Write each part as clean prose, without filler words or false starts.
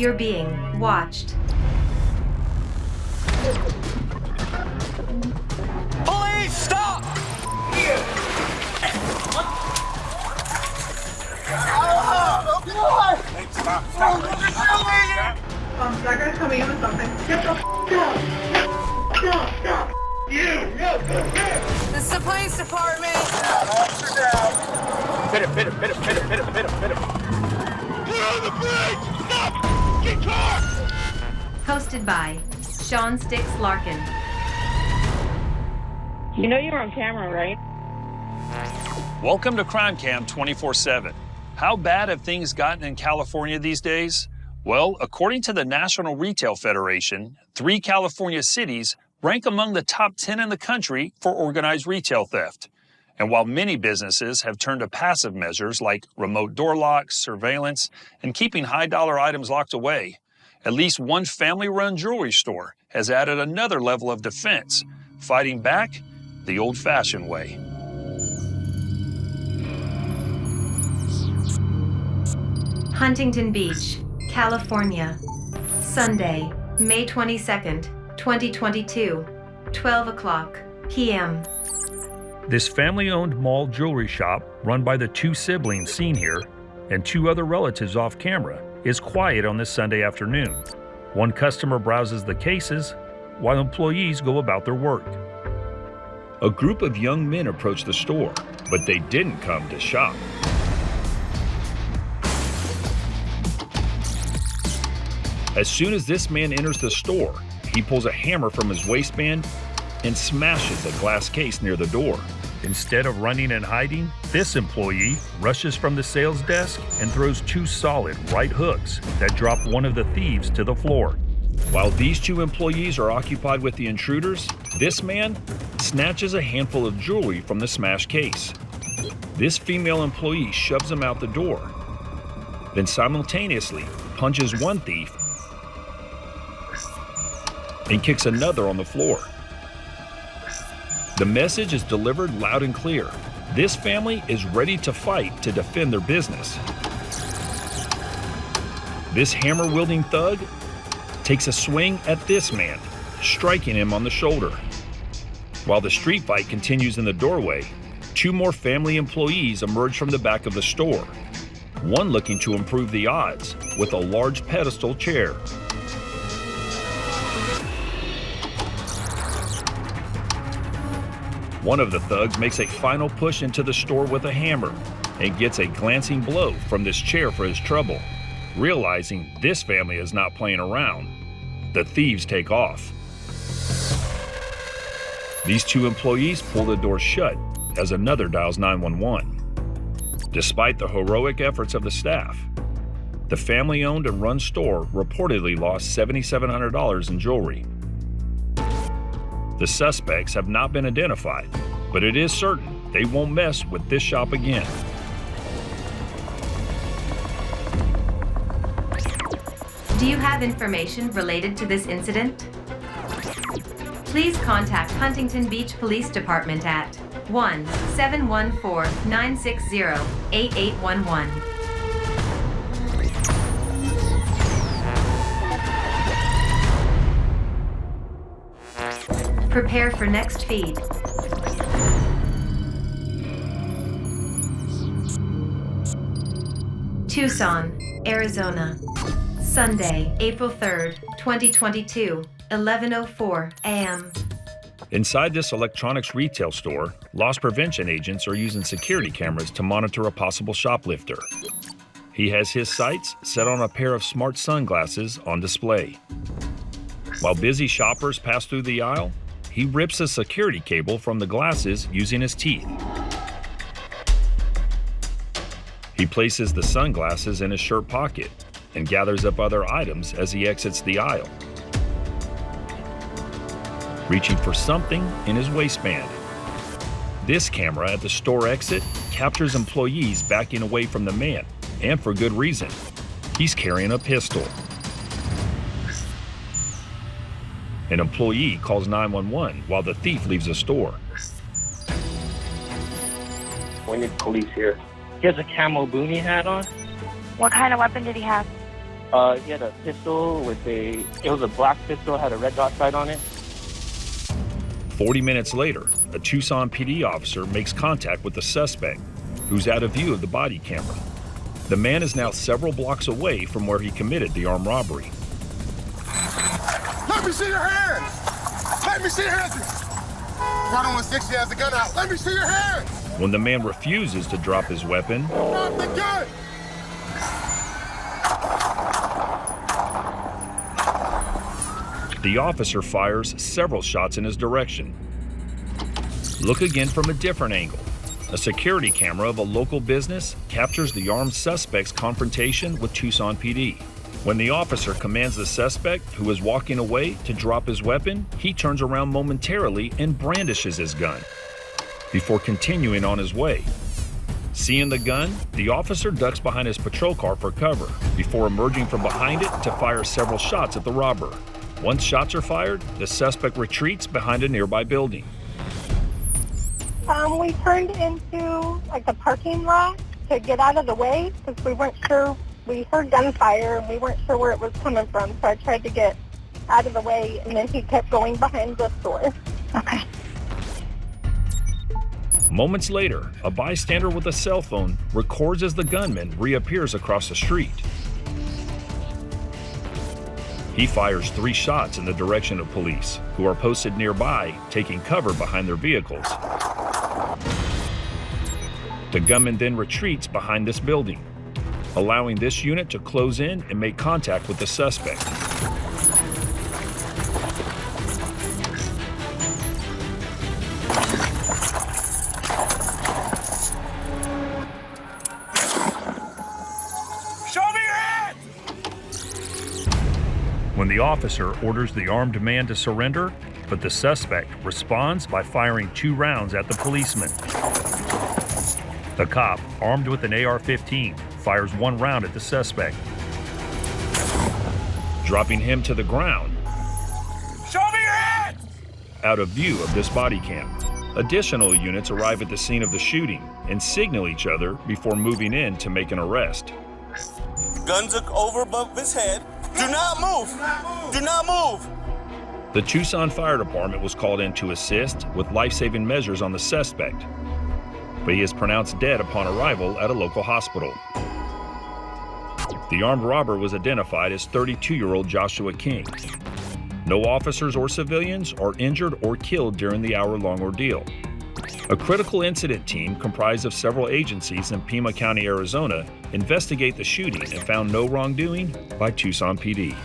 You're being watched. Police, stop! Stop. That guy's coming in with something. Get the Stop. You! This is the police department. Hit him. Put on the brakes! Stop! Get car! Hosted by Sean Sticks Larkin. You know you're on camera, right? Welcome to Crime Cam 24/7. How bad have things gotten in California these days? Well, according to the National Retail Federation, 3 California cities rank among the top 10 in the country for organized retail theft. And while many businesses have turned to passive measures like remote door locks, surveillance, and keeping high-dollar items locked away, at least one family-run jewelry store has added another level of defense, fighting back the old-fashioned way. Huntington Beach, California. Sunday, May 22nd, 2022, 12 o'clock p.m. This family-owned mall jewelry shop, run by the 2 siblings seen here and 2 other relatives off camera, is quiet on this Sunday afternoon. One customer browses the cases while employees go about their work. A group of young men approach the store, but they didn't come to shop. As soon as this man enters the store, he pulls a hammer from his waistband and smashes a glass case near the door. Instead of running and hiding, this employee rushes from the sales desk and throws 2 solid right hooks that drop one of the thieves to the floor. While these 2 employees are occupied with the intruders, this man snatches a handful of jewelry from the smashed case. This female employee shoves him out the door, then simultaneously punches one thief and kicks another on the floor. The message is delivered loud and clear. This family is ready to fight to defend their business. This hammer-wielding thug takes a swing at this man, striking him on the shoulder. While the street fight continues in the doorway, 2 more family employees emerge from the back of the store, one looking to improve the odds with a large pedestal chair. One of the thugs makes a final push into the store with a hammer and gets a glancing blow from this chair for his trouble. Realizing this family is not playing around, the thieves take off. These 2 employees pull the door shut as another dials 911. Despite the heroic efforts of the staff, the family-owned and run store reportedly lost $7,700 in jewelry. The suspects have not been identified, but it is certain they won't mess with this shop again. Do you have information related to this incident? Please contact Huntington Beach Police Department at 1-714-960-8811. Prepare for next feed. Tucson, Arizona. Sunday, April 3rd, 2022, 11:04 a.m. Inside this electronics retail store, loss prevention agents are using security cameras to monitor a possible shoplifter. He has his sights set on a pair of smart sunglasses on display. While busy shoppers pass through the aisle, he rips a security cable from the glasses using his teeth. He places the sunglasses in his shirt pocket and gathers up other items as he exits the aisle, reaching for something in his waistband. This camera at the store exit captures employees backing away from the man, and for good reason. He's carrying a pistol. An employee calls 911 while the thief leaves the store. We need police here. He has a camo boonie hat on. What kind of weapon did he have? He had a pistol it was a black pistol, had a red dot sight on it. 40 minutes later, a Tucson PD officer makes contact with the suspect, who's out of view of the body camera. The man is now several blocks away from where he committed the armed robbery. Let me see your hands! Let me see your hands! Right on the 60 has the gun out. Let me see your hands! When the man refuses to drop his weapon, Drop the gun! the officer fires several shots in his direction. Look again from a different angle. A security camera of a local business captures the armed suspect's confrontation with Tucson PD. When the officer commands the suspect, who is walking away, to drop his weapon, he turns around momentarily and brandishes his gun before continuing on his way. Seeing the gun, the officer ducks behind his patrol car for cover before emerging from behind it to fire several shots at the robber. Once shots are fired, the suspect retreats behind a nearby building. We turned into like the parking lot to get out of the way because we weren't sure. We heard gunfire and we weren't sure where it was coming from, so I tried to get out of the way, and then he kept going behind the store. Okay. Moments later, a bystander with a cell phone records as the gunman reappears across the street. He fires 3 shots in the direction of police, who are posted nearby, taking cover behind their vehicles. The gunman then retreats behind this building, allowing this unit to close in and make contact with the suspect. Show me your hands! When the officer orders the armed man to surrender, but the suspect responds by firing 2 rounds at the policeman. The cop, armed with an AR-15, fires 1 round at the suspect, dropping him to the ground, Show me your hands! out of view of this body cam. Additional units arrive at the scene of the shooting and signal each other before moving in to make an arrest. Guns look over above his head. Do not move! Do not move! The Tucson Fire Department was called in to assist with life-saving measures on the suspect, but he is pronounced dead upon arrival at a local hospital. The armed robber was identified as 32-year-old Joshua King. No officers or civilians are injured or killed during the hour-long ordeal. A critical incident team comprised of several agencies in Pima County, Arizona, investigate the shooting and found no wrongdoing by Tucson PD.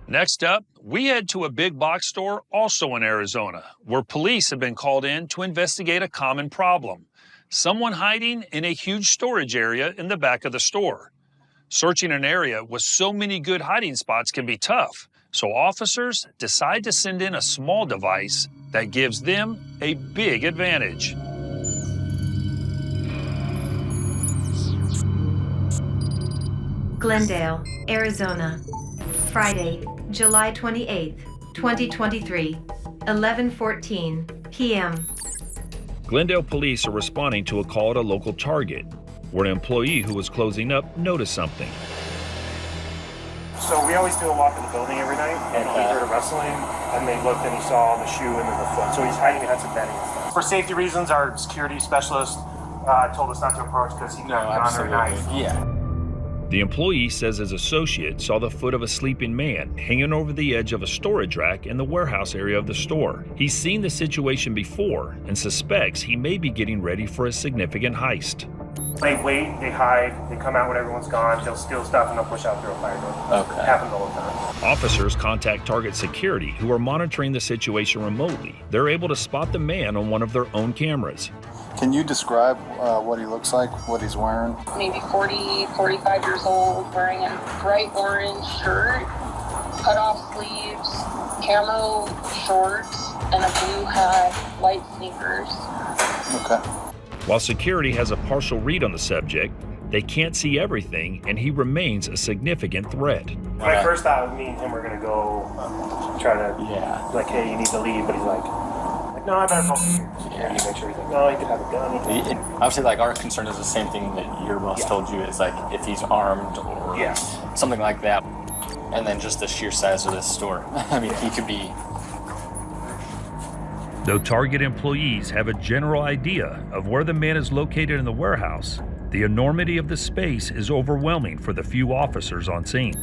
Next up, we head to a big box store also in Arizona, where police have been called in to investigate a common problem: someone hiding in a huge storage area in the back of the store. Searching an area with so many good hiding spots can be tough, so officers decide to send in a small device that gives them a big advantage. Glendale, Arizona. Friday, July 28th, 2023, 11:14 p.m. Glendale police are responding to a call at a local Target, where an employee who was closing up noticed something. So we always do a walk in the building every night, and he heard a rustling, and they looked and he saw the shoe and then the foot. So he's hiding behind some bedding and stuff. For safety reasons, our security specialist told us not to approach because he could have gone or knife. Yeah. The employee says his associate saw the foot of a sleeping man hanging over the edge of a storage rack in the warehouse area of the store. He's seen the situation before and suspects he may be getting ready for a significant heist. They wait, they hide, they come out when everyone's gone, they'll steal stuff and they'll push out through a fire door. Okay. Happens all the time. Officers contact Target Security, who are monitoring the situation remotely. They're able to spot the man on one of their own cameras. Can you describe what he looks like, what he's wearing? Maybe 40, 45 years old, wearing a bright orange shirt, cut off sleeves, camo shorts, and a blue hat, white sneakers. Okay. While security has a partial read on the subject, they can't see everything, and he remains a significant threat. My first thought was me and him were gonna go try to, like, hey, you need to leave, but he's like, no, I better focus here. Security, make sure he's like, no, he could have a gun. Obviously, like, our concern is the same thing that your boss told you, is like if he's armed or. Yes. something like that. And then just the sheer size of this store. I mean, he could be... Though Target employees have a general idea of where the man is located in the warehouse, the enormity of the space is overwhelming for the few officers on scene.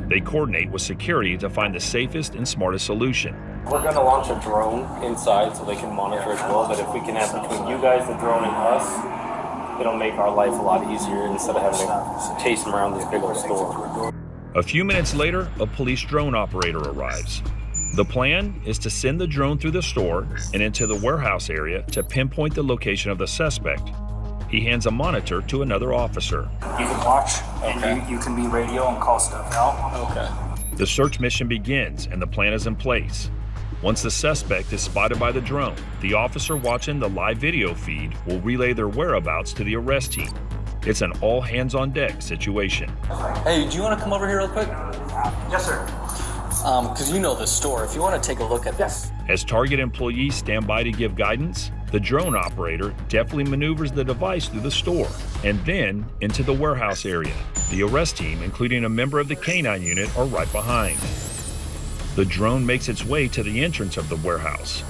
They coordinate with security to find the safest and smartest solution. We're going to launch a drone inside so they can monitor as well, but if we can have between you guys, the drone, and us, it'll make our life a lot easier instead of having to chase them around this big old store. A few minutes later, a police drone operator arrives. The plan is to send the drone through the store and into the warehouse area to pinpoint the location of the suspect. He hands a monitor to another officer. You can watch, and you can be radio and call stuff out. Okay. The search mission begins, and the plan is in place. Once the suspect is spotted by the drone, the officer watching the live video feed will relay their whereabouts to the arrest team. It's an all-hands-on-deck situation. Hey, do you want to come over here real quick? Yes, sir. Because you know the store. If you want to take a look at this. As Target employees stand by to give guidance, the drone operator deftly maneuvers the device through the store and then into the warehouse area. The arrest team, including a member of the K-9 unit, are right behind. The drone makes its way to the entrance of the warehouse,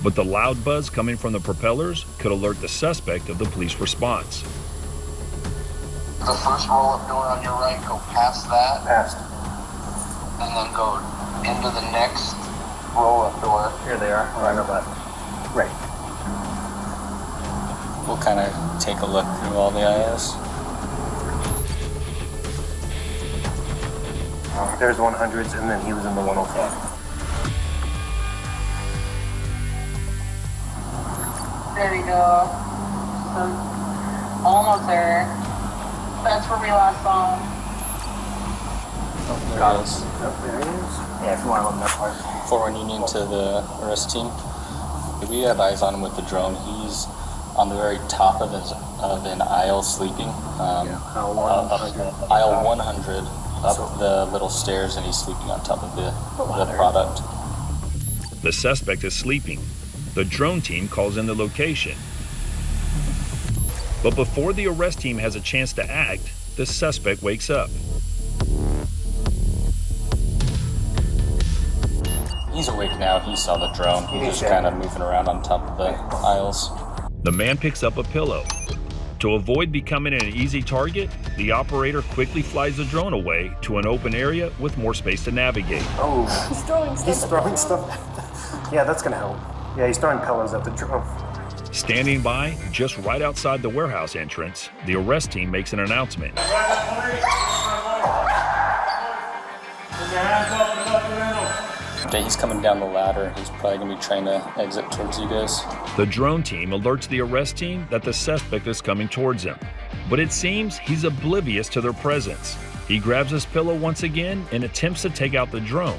but the loud buzz coming from the propellers could alert the suspect of the police response. The first roll-up door on your right, go past that. Past. And then go into the next roll-up door. Here they are, right on left. Right. We'll kind of take a look through all the IS. There's the 100s, and then he was in the 105. There you go. So, almost there. That's where we last saw him. There it is. There he is. Yeah, if you want to look that part. Before when you need to the arrest team, we have eyes on him with the drone. He's on the very top of an aisle sleeping. Aisle 100. Aisle 100 up the little stairs, and he's sleeping on top of the product. The suspect is sleeping. The drone team calls in the location. But before the arrest team has a chance to act, the suspect wakes up. He's awake now. He saw the drone. He's just kind of moving around on top of the aisles. The man picks up a pillow. To avoid becoming an easy target, the operator quickly flies the drone away to an open area with more space to navigate. Oh, He's throwing stuff. he's throwing stuff. Yeah, that's gonna help. Yeah, he's throwing pillows at the drone. Standing by, just right outside the warehouse entrance, the arrest team makes an announcement. Okay, he's coming down the ladder. He's probably going to be trying to exit towards you guys. The drone team alerts the arrest team that the suspect is coming towards them, but it seems he's oblivious to their presence. He grabs his pillow once again and attempts to take out the drone,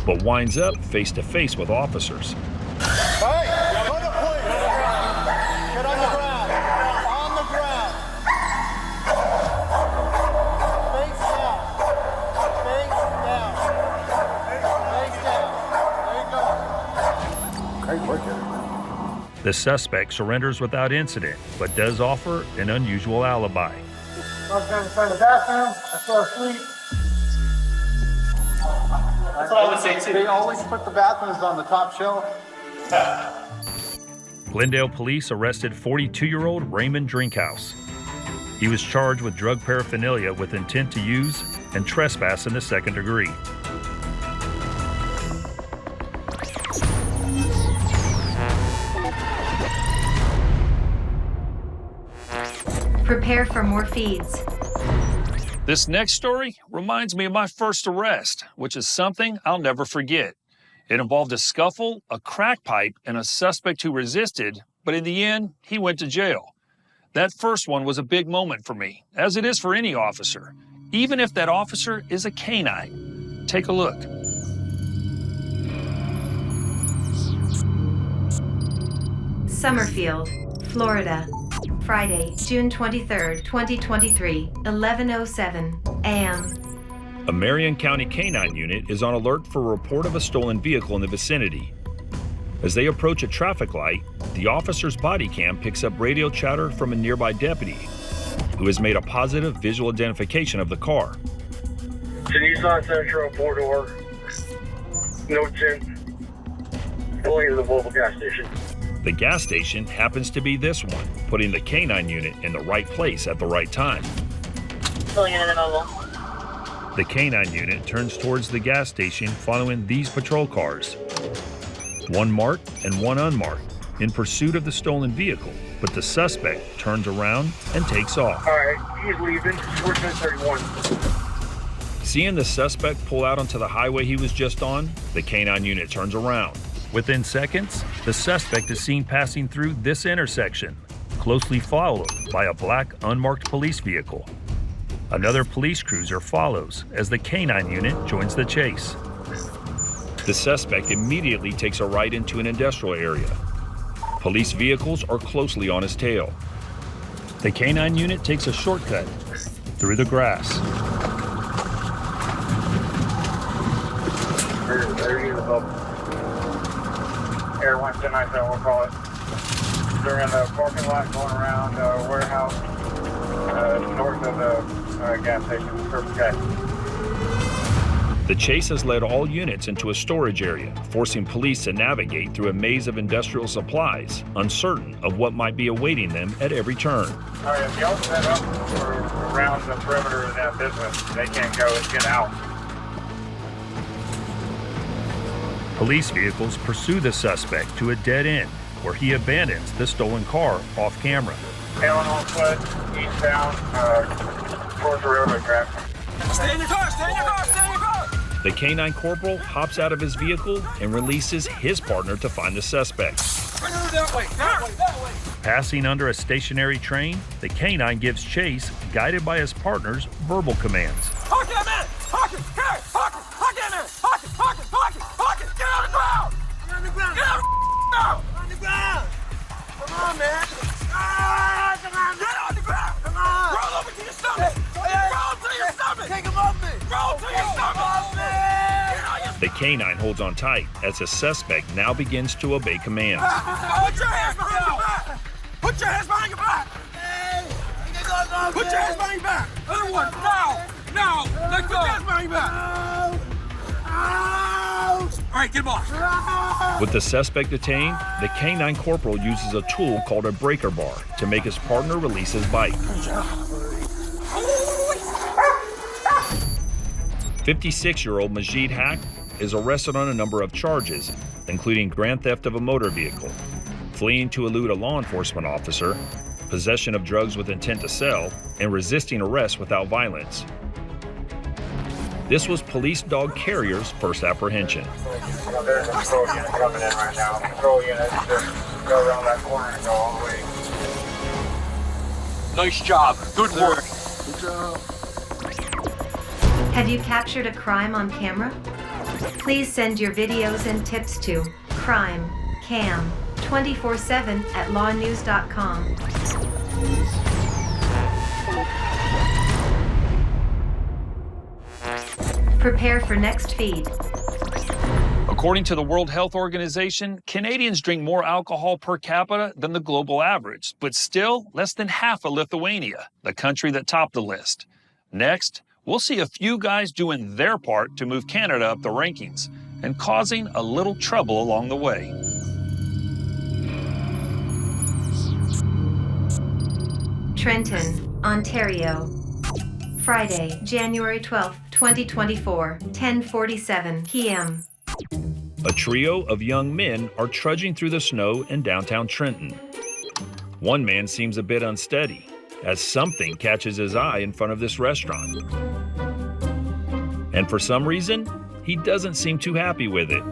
but winds up face to face with officers. Hey, put a plate. Get on the ground. On the ground. Face down. Face down. Face down. There you go. Great work, everybody. The suspect surrenders without incident, but does offer an unusual alibi. I was going to try the bathroom. I fell asleep. That's what I would say too. They always put the bathrooms on the top shelf. Glendale police arrested 42-year-old Raymond Drinkhouse. He was charged with drug paraphernalia with intent to use and trespass in the second degree. Prepare for more feeds. This next story reminds me of my first arrest, which is something I'll never forget. It involved a scuffle, a crack pipe, and a suspect who resisted, but in the end, he went to jail. That first one was a big moment for me, as it is for any officer, even if that officer is a canine. Take a look. Summerfield, Florida. Friday, June 23rd, 2023, 11:07 a.m. A Marion County K-9 unit is on alert for a report of a stolen vehicle in the vicinity. As they approach a traffic light, the officer's body cam picks up radio chatter from a nearby deputy. who has made a positive visual identification of the car. It's a Nissan Sentra, 4-door, no tint, pulling into the Volvo gas station. The gas station happens to be this one, putting the K9 unit in the right place at the right time. Pulling into the mobile. The K9 unit turns towards the gas station following these patrol cars, one marked and one unmarked, in pursuit of the stolen vehicle, but the suspect turns around and takes off. All right, he's leaving. 1431. Seeing the suspect pull out onto the highway he was just on, the K9 unit turns around. Within seconds, the suspect is seen passing through this intersection, closely followed by a black unmarked police vehicle. Another police cruiser follows as the K9 unit joins the chase. The suspect immediately takes a right into an industrial area. Police vehicles are closely on his tail. The K9 unit takes a shortcut through the grass. Air 11097, we'll call it. They're in the parking lot going around warehouse north of the gas station. Okay. The chase has led all units into a storage area, forcing police to navigate through a maze of industrial supplies, uncertain of what might be awaiting them at every turn. All right, if y'all set up around the perimeter of that business, they can't go and get out. Police vehicles pursue the suspect to a dead end, where he abandons the stolen car off camera. Allen on foot, eastbound, towards the railroad track. Stay in your car, stay in your car, stay in your car! The K9 corporal hops out of his vehicle and releases his partner to find the suspect. That way, that way, that way! Passing under a stationary train, the K9 gives chase, guided by his partner's verbal commands. Park that man! Park it! Here! Park it! Park that man! Park it! Park it! Park it! Park it! Get on the ground! Get on the ground! Get on the ground! On the ground! Come on, man! Ah, come on! Get on the ground! Come on! Roll over to your stomach! Roll to your stomach! Take him off me! Roll to your stomach! The K9 holds on tight as the suspect now begins to obey commands. Put your hands behind your back! Put your hands behind your back! Put your hands behind your back! Other one! Now! Now! Let go! Put your hands behind your back! All right, get him off. With the suspect detained, the K9 corporal uses a tool called a breaker bar to make his partner release his bite. 56-year-old Majid Haq is arrested on a number of charges, including grand theft of a motor vehicle, fleeing to elude a law enforcement officer, possession of drugs with intent to sell, and resisting arrest without violence. This was Police Dog Carrier's first apprehension. There's a patrol unit coming in right now. Patrol unit just go around that corner and go all the way. Nice job. Good work. Good job. Have you captured a crime on camera? Please send your videos and tips to crimecam247@lawnews.com. Prepare for next feed. According to the World Health Organization, Canadians drink more alcohol per capita than the global average, but still less than half of Lithuania, the country that topped the list. Next, we'll see a few guys doing their part to move Canada up the rankings and causing a little trouble along the way. Trenton, Ontario. Friday, January 12, 2024, 10:47 p.m. A trio of young men are trudging through the snow in downtown Trenton. One man seems a bit unsteady, as something catches his eye in front of this restaurant. And for some reason, he doesn't seem too happy with it.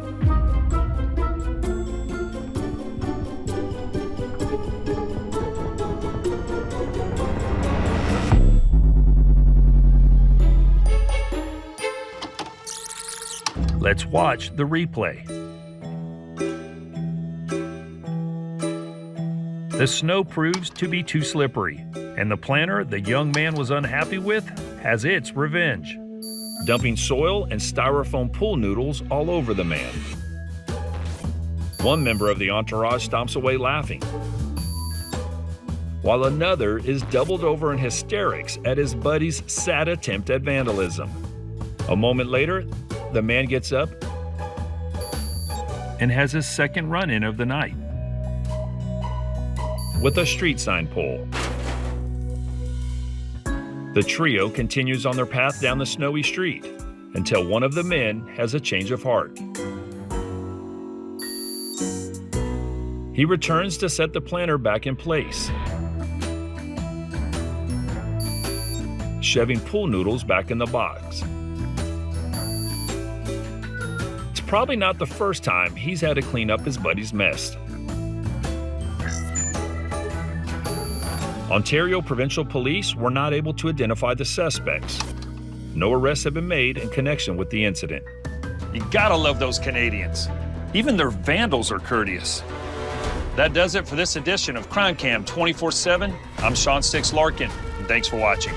Let's watch the replay. The snow proves to be too slippery, and the planter the young man was unhappy with has its revenge, dumping soil and styrofoam pool noodles all over the man. One member of the entourage stomps away laughing, while another is doubled over in hysterics at his buddy's sad attempt at vandalism. A moment later, the man gets up and has his second run-in of the night with a street sign pole. The trio continues on their path down the snowy street until one of the men has a change of heart. He returns to set the planter back in place, shoving pool noodles back in the box. It's probably not the first time he's had to clean up his buddy's mess. Ontario Provincial Police were not able to identify the suspects. No arrests have been made in connection with the incident. You gotta love those Canadians. Even their vandals are courteous. That does it for this edition of Crime Cam 24/7. I'm Sean Six Larkin, and thanks for watching.